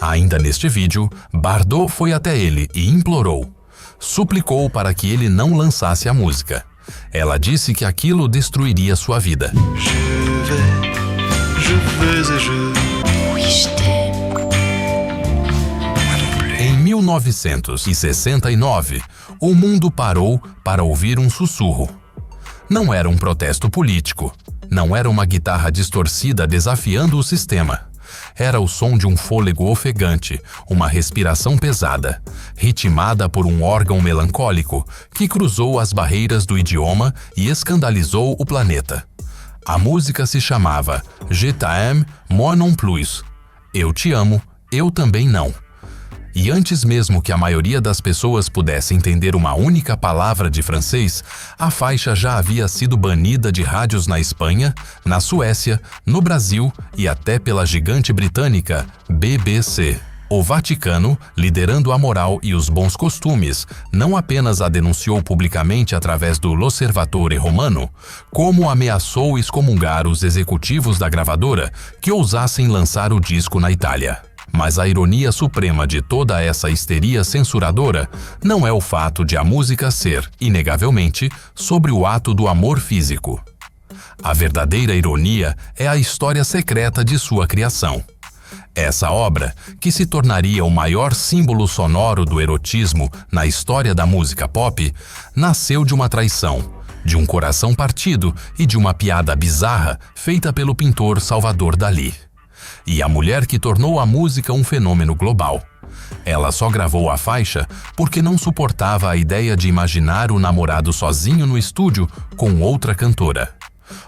Ainda neste vídeo, Bardot foi até ele e implorou. Suplicou para que ele não lançasse a música. Ela disse que aquilo destruiria sua vida. Em 1969, o mundo parou para ouvir um sussurro. Não era um protesto político. Não era uma guitarra distorcida desafiando o sistema. Era o som de um fôlego ofegante, uma respiração pesada, ritmada por um órgão melancólico que cruzou as barreiras do idioma e escandalizou o planeta. A música se chamava Je t'aime, moi non plus. Eu te amo, eu também não. E antes mesmo que a maioria das pessoas pudesse entender uma única palavra de francês, a faixa já havia sido banida de rádios na Espanha, na Suécia, no Brasil e até pela gigante britânica BBC. O Vaticano, liderando a moral e os bons costumes, não apenas a denunciou publicamente através do L'Osservatore Romano, como ameaçou excomungar os executivos da gravadora que ousassem lançar o disco na Itália. Mas a ironia suprema de toda essa histeria censuradora não é o fato de a música ser, inegavelmente, sobre o ato do amor físico. A verdadeira ironia é a história secreta de sua criação. Essa obra, que se tornaria o maior símbolo sonoro do erotismo na história da música pop, nasceu de uma traição, de um coração partido e de uma piada bizarra feita pelo pintor Salvador Dalí. E a mulher que tornou a música um fenômeno global. Ela só gravou a faixa porque não suportava a ideia de imaginar o namorado sozinho no estúdio com outra cantora.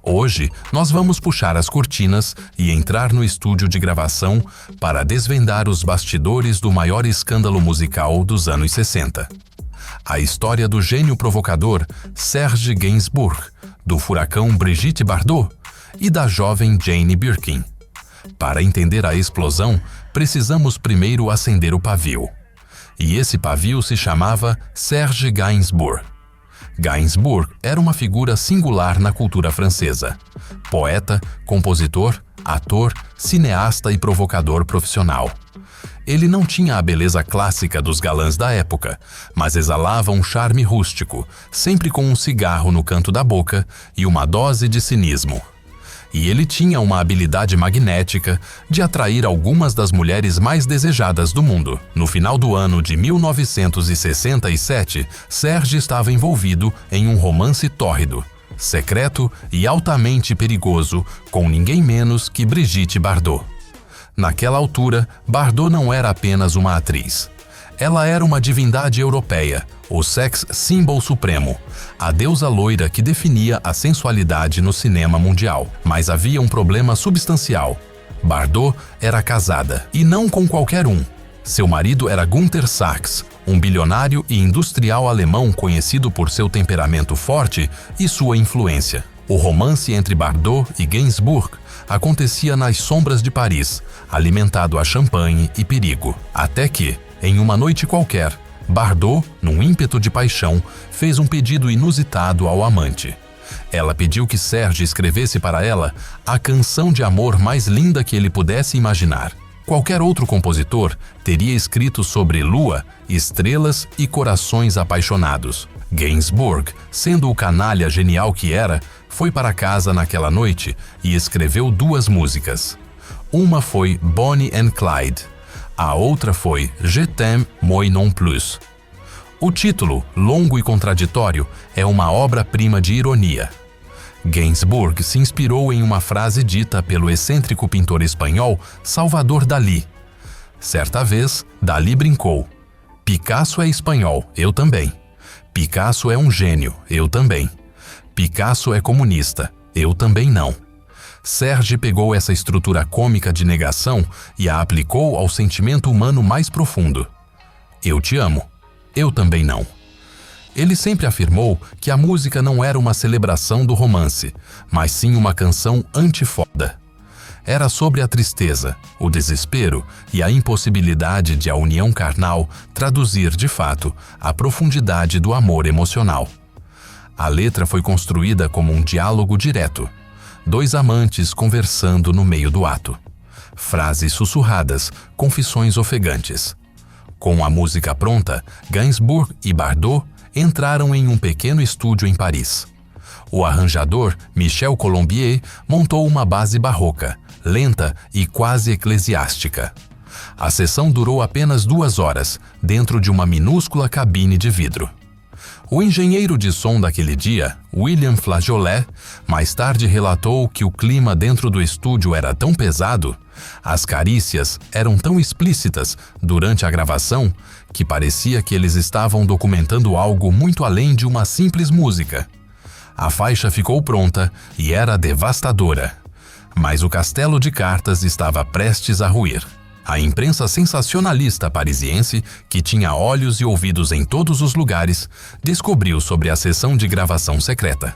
Hoje, nós vamos puxar as cortinas e entrar no estúdio de gravação para desvendar os bastidores do maior escândalo musical dos anos 60. A história do gênio provocador Serge Gainsbourg, do furacão Brigitte Bardot e da jovem Jane Birkin. Para entender a explosão, precisamos primeiro acender o pavio. E esse pavio se chamava Serge Gainsbourg. Gainsbourg era uma figura singular na cultura francesa. Poeta, compositor, ator, cineasta e provocador profissional. Ele não tinha a beleza clássica dos galãs da época, mas exalava um charme rústico, sempre com um cigarro no canto da boca e uma dose de cinismo. E ele tinha uma habilidade magnética de atrair algumas das mulheres mais desejadas do mundo. No final do ano de 1967, Serge estava envolvido em um romance tórrido, secreto e altamente perigoso com ninguém menos que Brigitte Bardot. Naquela altura, Bardot não era apenas uma atriz. Ela era uma divindade europeia, o sex symbol supremo, a deusa loira que definia a sensualidade no cinema mundial. Mas havia um problema substancial. Bardot era casada, e não com qualquer um. Seu marido era Günter Sachs, um bilionário e industrial alemão conhecido por seu temperamento forte e sua influência. O romance entre Bardot e Gainsbourg acontecia nas sombras de Paris, alimentado a champanhe e perigo. Até que, em uma noite qualquer, Bardot, num ímpeto de paixão, fez um pedido inusitado ao amante. Ela pediu que Serge escrevesse para ela a canção de amor mais linda que ele pudesse imaginar. Qualquer outro compositor teria escrito sobre lua, estrelas e corações apaixonados. Gainsbourg, sendo o canalha genial que era, foi para casa naquela noite e escreveu duas músicas. Uma foi Bonnie and Clyde. A outra foi Je t'aime, moi non plus. O título, longo e contraditório, é uma obra-prima de ironia. Gainsbourg se inspirou em uma frase dita pelo excêntrico pintor espanhol Salvador Dalí. Certa vez, Dalí brincou: Picasso é espanhol, eu também. Picasso é um gênio, eu também. Picasso é comunista, eu também não. Serge pegou essa estrutura cômica de negação e a aplicou ao sentimento humano mais profundo. Eu te amo, eu também não. Ele sempre afirmou que a música não era uma celebração do romance, mas sim uma canção antifoda. Era sobre a tristeza, o desespero e a impossibilidade de a união carnal traduzir, de fato, a profundidade do amor emocional. A letra foi construída como um diálogo direto. Dois amantes conversando no meio do ato. frases sussurradas, confissões ofegantes. Com a música pronta, Gainsbourg e Bardot entraram em um pequeno estúdio em Paris. O arranjador, Michel Colombier, montou uma base barroca, lenta e quase eclesiástica. A sessão durou apenas 2 horas, dentro de uma minúscula cabine de vidro. O engenheiro de som daquele dia, William Flageolet, mais tarde relatou que o clima dentro do estúdio era tão pesado, as carícias eram tão explícitas durante a gravação, que parecia que eles estavam documentando algo muito além de uma simples música. A faixa ficou pronta e era devastadora, mas o castelo de cartas estava prestes a ruir. A imprensa sensacionalista parisiense, que tinha olhos e ouvidos em todos os lugares, descobriu sobre a sessão de gravação secreta.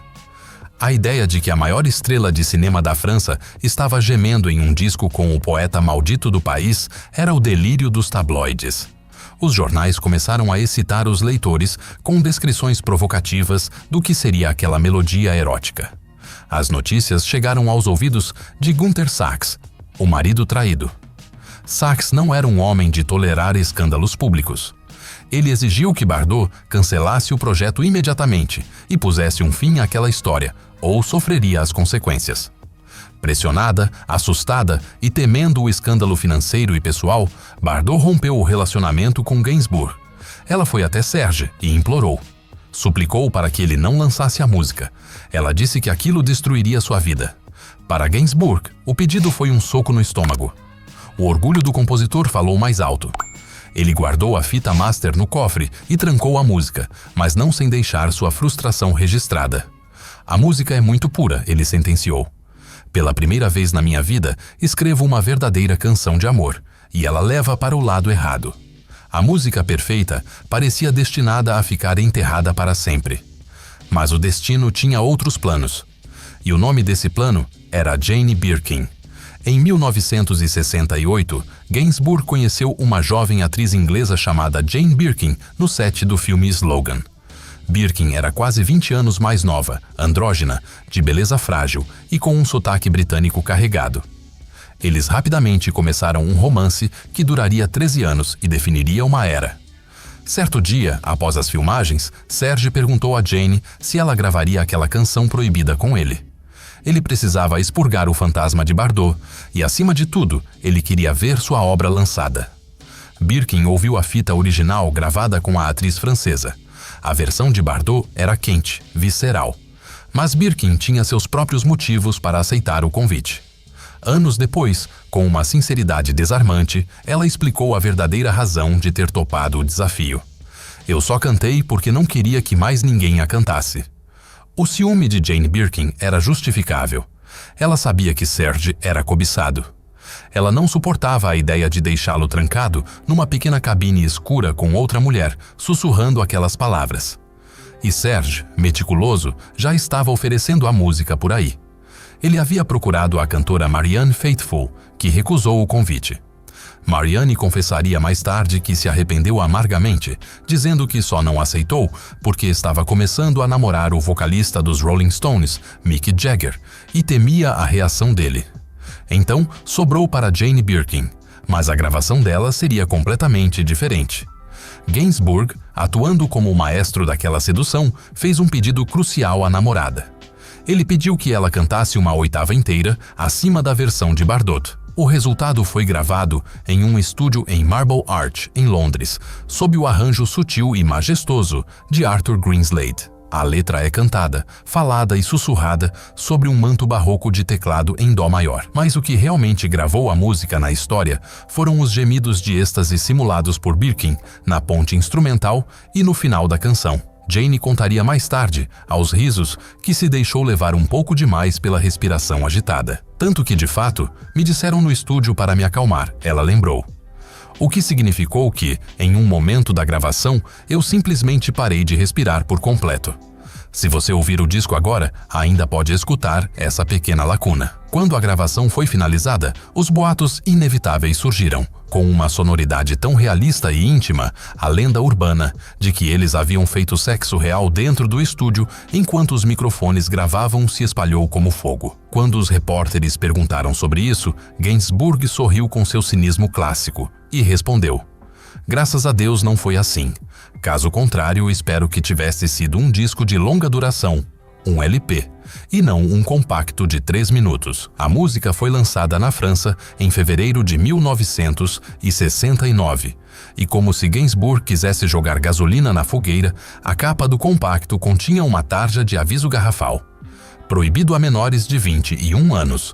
A ideia de que a maior estrela de cinema da França estava gemendo em um disco com o poeta maldito do país era o delírio dos tabloides. Os jornais começaram a excitar os leitores com descrições provocativas do que seria aquela melodia erótica. As notícias chegaram aos ouvidos de Günther Sachs, o marido traído. Sachs não era um homem de tolerar escândalos públicos. Ele exigiu que Bardot cancelasse o projeto imediatamente e pusesse um fim àquela história, ou sofreria as consequências. Pressionada, assustada e temendo o escândalo financeiro e pessoal, Bardot rompeu o relacionamento com Gainsbourg. Ela foi até Serge e implorou. Suplicou para que ele não lançasse a música. Ela disse que aquilo destruiria sua vida. Para Gainsbourg, o pedido foi um soco no estômago. O orgulho do compositor falou mais alto. Ele guardou a fita master no cofre e trancou a música, mas não sem deixar sua frustração registrada. A música é muito pura, ele sentenciou. Pela primeira vez na minha vida, escrevo uma verdadeira canção de amor, e ela leva para o lado errado. A música perfeita parecia destinada a ficar enterrada para sempre. Mas o destino tinha outros planos. E o nome desse plano era Jane Birkin. Em 1968, Gainsbourg conheceu uma jovem atriz inglesa chamada Jane Birkin no set do filme Slogan. Birkin era quase 20 anos mais nova, andrógina, de beleza frágil e com um sotaque britânico carregado. Eles rapidamente começaram um romance que duraria 13 anos e definiria uma era. Certo dia, após as filmagens, Serge perguntou a Jane se ela gravaria aquela canção proibida com ele. Ele precisava expurgar o fantasma de Bardot e, acima de tudo, ele queria ver sua obra lançada. Birkin ouviu a fita original gravada com a atriz francesa. A versão de Bardot era quente, visceral. Mas Birkin tinha seus próprios motivos para aceitar o convite. Anos depois, com uma sinceridade desarmante, ela explicou a verdadeira razão de ter topado o desafio. Eu só cantei porque não queria que mais ninguém a cantasse. O ciúme de Jane Birkin era justificável. Ela sabia que Serge era cobiçado. Ela não suportava a ideia de deixá-lo trancado numa pequena cabine escura com outra mulher, sussurrando aquelas palavras. E Serge, meticuloso, já estava oferecendo a música por aí. Ele havia procurado a cantora Marianne Faithfull, que recusou o convite. Marianne confessaria mais tarde que se arrependeu amargamente, dizendo que só não aceitou porque estava começando a namorar o vocalista dos Rolling Stones, Mick Jagger, e temia a reação dele. Então, sobrou para Jane Birkin, mas a gravação dela seria completamente diferente. Gainsbourg, atuando como o maestro daquela sedução, fez um pedido crucial à namorada. Ele pediu que ela cantasse uma oitava inteira acima da versão de Bardot. O resultado foi gravado em um estúdio em Marble Arch, em Londres, sob o arranjo sutil e majestoso de Arthur Greenslade. A letra é cantada, falada e sussurrada sobre um manto barroco de teclado em dó maior. Mas o que realmente gravou a música na história foram os gemidos de êxtase simulados por Birkin na ponte instrumental e no final da canção. Jane contaria mais tarde, aos risos, que se deixou levar um pouco demais pela respiração agitada. Tanto que, de fato, me disseram no estúdio para me acalmar, ela lembrou. O que significou que, em um momento da gravação, eu simplesmente parei de respirar por completo. Se você ouvir o disco agora, ainda pode escutar essa pequena lacuna. Quando a gravação foi finalizada, os boatos inevitáveis surgiram. Com uma sonoridade tão realista e íntima, a lenda urbana de que eles haviam feito sexo real dentro do estúdio enquanto os microfones gravavam se espalhou como fogo. Quando os repórteres perguntaram sobre isso, Gainsbourg sorriu com seu cinismo clássico e respondeu: "Graças a Deus não foi assim. Caso contrário, espero que tivesse sido um disco de longa duração, um LP, e não um compacto de 3 minutos. A música foi lançada na França em fevereiro de 1969, e como se Gainsbourg quisesse jogar gasolina na fogueira, a capa do compacto continha uma tarja de aviso garrafal: proibido a menores de 21 anos.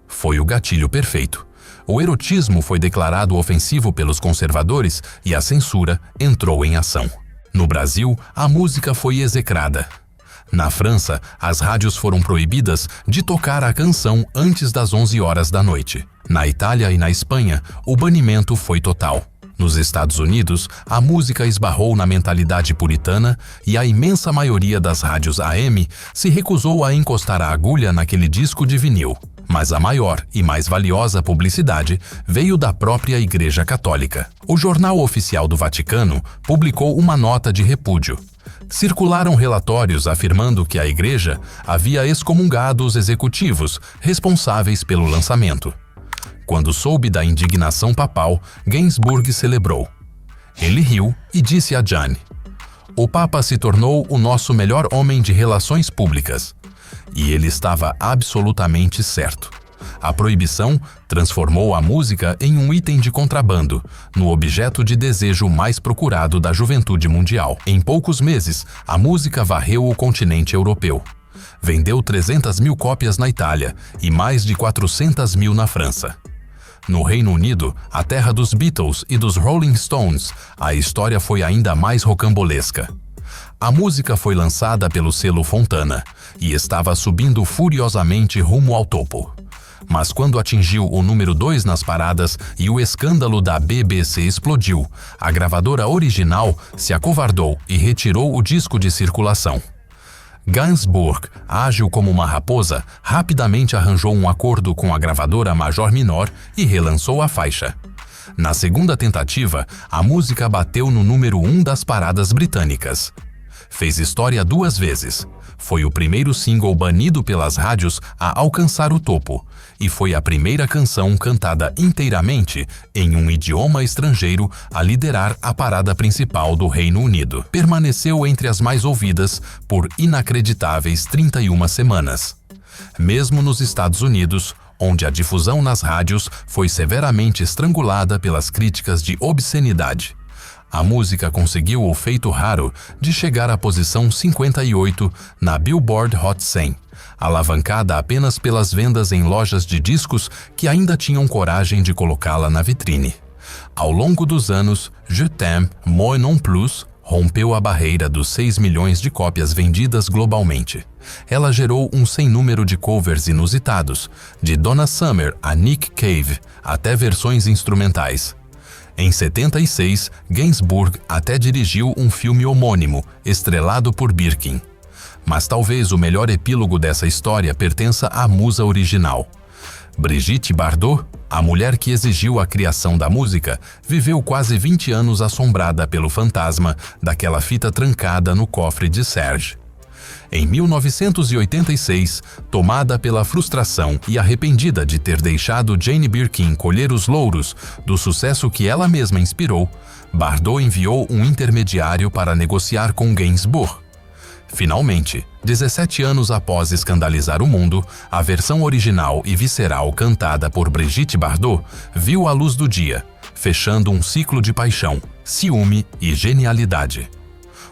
Foi o gatilho perfeito. O erotismo foi declarado ofensivo pelos conservadores e a censura entrou em ação. No Brasil, a música foi execrada. Na França, as rádios foram proibidas de tocar a canção antes das 11 horas da noite. Na Itália e na Espanha, o banimento foi total. Nos Estados Unidos, a música esbarrou na mentalidade puritana e a imensa maioria das rádios AM se recusou a encostar a agulha naquele disco de vinil. Mas a maior e mais valiosa publicidade veio da própria Igreja Católica. O Jornal Oficial do Vaticano publicou uma nota de repúdio. Circularam relatórios afirmando que a Igreja havia excomungado os executivos responsáveis pelo lançamento. Quando soube da indignação papal, Gainsbourg celebrou. Ele riu e disse a Gianni: "O Papa se tornou o nosso melhor homem de relações públicas." E ele estava absolutamente certo. A proibição transformou a música em um item de contrabando, no objeto de desejo mais procurado da juventude mundial. Em poucos meses, a música varreu o continente europeu. Vendeu 300 mil cópias na Itália e mais de 400 mil na França. No Reino Unido, a terra dos Beatles e dos Rolling Stones, a história foi ainda mais rocambolesca. A música foi lançada pelo selo Fontana e estava subindo furiosamente rumo ao topo. Mas quando atingiu o número 2 nas paradas e o escândalo da BBC explodiu, a gravadora original se acovardou e retirou o disco de circulação. Gainsbourg, ágil como uma raposa, rapidamente arranjou um acordo com a gravadora Major Minor e relançou a faixa. Na segunda tentativa, a música bateu no número 1 das paradas britânicas. Fez história 2 vezes. Foi o primeiro single banido pelas rádios a alcançar o topo e foi a primeira canção cantada inteiramente em um idioma estrangeiro a liderar a parada principal do Reino Unido. Permaneceu entre as mais ouvidas por inacreditáveis 31 semanas. Mesmo nos Estados Unidos, onde a difusão nas rádios foi severamente estrangulada pelas críticas de obscenidade, a música conseguiu o feito raro de chegar à posição 58 na Billboard Hot 100, alavancada apenas pelas vendas em lojas de discos que ainda tinham coragem de colocá-la na vitrine. Ao longo dos anos, Je t'aime, moi non plus rompeu a barreira dos 6 milhões de cópias vendidas globalmente. Ela gerou um sem número de covers inusitados, de Donna Summer a Nick Cave, até versões instrumentais. Em 76, Gainsbourg até dirigiu um filme homônimo, estrelado por Birkin. Mas talvez o melhor epílogo dessa história pertença à musa original. Brigitte Bardot, a mulher que exigiu a criação da música, viveu quase 20 anos assombrada pelo fantasma daquela fita trancada no cofre de Serge. Em 1986, tomada pela frustração e arrependida de ter deixado Jane Birkin colher os louros do sucesso que ela mesma inspirou, Bardot enviou um intermediário para negociar com Gainsbourg. Finalmente, 17 anos após escandalizar o mundo, a versão original e visceral cantada por Brigitte Bardot viu a luz do dia, fechando um ciclo de paixão, ciúme e genialidade.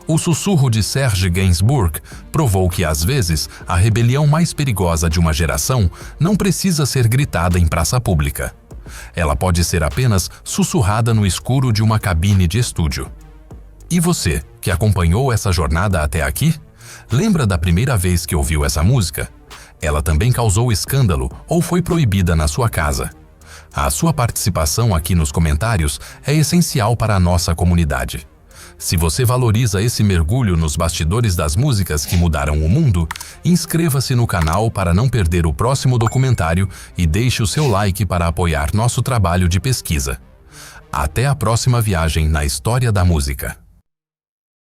O sussurro de Serge Gainsbourg provou que, às vezes, a rebelião mais perigosa de uma geração não precisa ser gritada em praça pública. Ela pode ser apenas sussurrada no escuro de uma cabine de estúdio. E você, que acompanhou essa jornada até aqui? Lembra da primeira vez que ouviu essa música? Ela também causou escândalo ou foi proibida na sua casa? A sua participação aqui nos comentários é essencial para a nossa comunidade. Se você valoriza esse mergulho nos bastidores das músicas que mudaram o mundo, inscreva-se no canal para não perder o próximo documentário e deixe o seu like para apoiar nosso trabalho de pesquisa. Até a próxima viagem na história da música.